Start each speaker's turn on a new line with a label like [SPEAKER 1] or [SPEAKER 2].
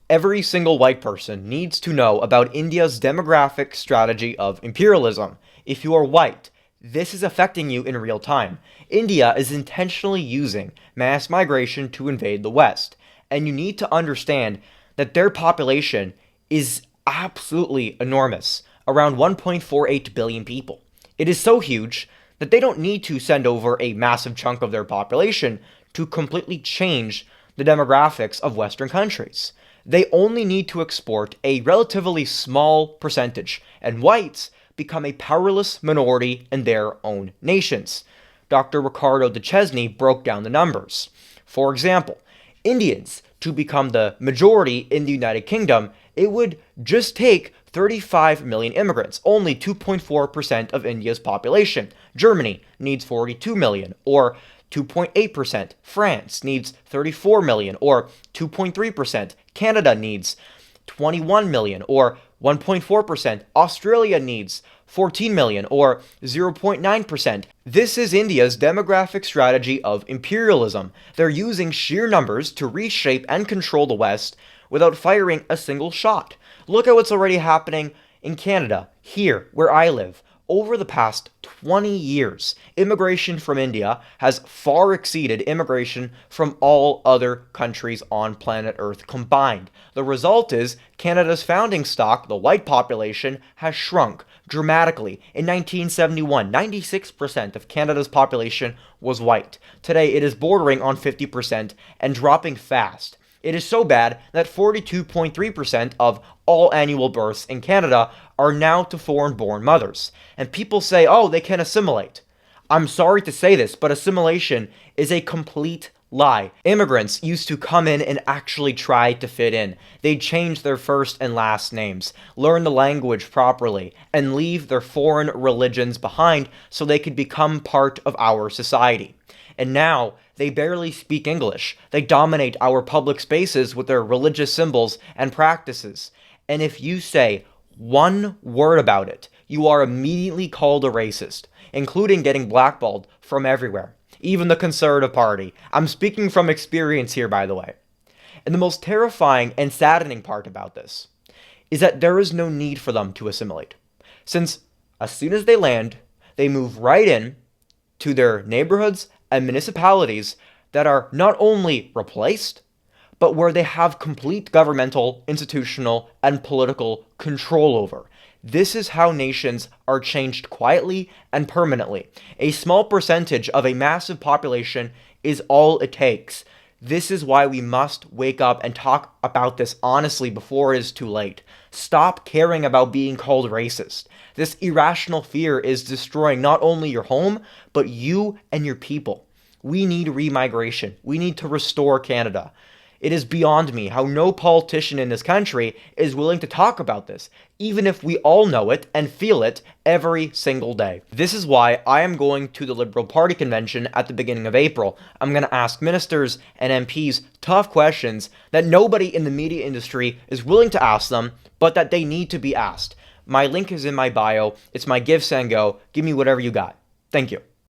[SPEAKER 1] Every single white person needs to know about India's demographic strategy of imperialism. If you are white, this is affecting you in real time. India is intentionally using mass migration to invade the West, and you need to understand that their population is absolutely enormous, around 1.48 billion people. It is so huge that they don't need to send over a massive chunk of their population to completely change the demographics of Western countries. They only need to export a relatively small percentage, and whites become a powerless minority in their own nations. Dr. Ricardo Duchesne broke down the numbers. For example, Indians to become the majority in the United Kingdom, it would just take 35 million immigrants, only 2.4% of India's population. Germany needs 42 million, or 2.8%. France needs 34 million, or 2.3%. Canada needs 21 million, or 1.4%. Australia needs 14 million, or 0.9%. This is India's demographic strategy of imperialism. They're using sheer numbers to reshape and control the West without firing a single shot. Look at what's already happening in Canada, here, where I live. Over the past 20 years, immigration from India has far exceeded immigration from all other countries on planet Earth combined. The result is Canada's founding stock, the white population, has shrunk dramatically. In 1971, 96% of Canada's population was white. Today, it is bordering on 50% and dropping fast. It is so bad that 42.3% of all annual births in Canada are now to foreign-born mothers. And people say, oh, they can assimilate. I'm sorry to say this, but assimilation is a complete lie. Immigrants used to come in and actually try to fit in. They'd change their first and last names, learn the language properly, and leave their foreign religions behind so they could become part of our society. And now, they barely speak English. They dominate our public spaces with their religious symbols and practices. And if you say one word about it, you are immediately called a racist, including getting blackballed from everywhere, even the Conservative Party. I'm speaking from experience here, by the way. And the most terrifying and saddening part about this is that there is no need for them to assimilate, since as soon as they land, they move right in to their neighborhoods and municipalities that are not only replaced, but where they have complete governmental, institutional, and political control over. This is how nations are changed quietly and permanently. A small percentage of a massive population is all it takes. This is why we must wake up and talk about this honestly before it is too late. Stop caring about being called racist. This irrational fear is destroying not only your home, but you and your people. We need remigration. We need to restore Canada. It is beyond me how no politician in this country is willing to talk about this, even if we all know it and feel it every single day. This is why I am going to the Liberal Party convention at the beginning of April. I'm going to ask ministers and MPs tough questions that nobody in the media industry is willing to ask them, but that they need to be asked. My link is in my bio. It's my Give, Send, Go. Give me whatever you got. Thank you.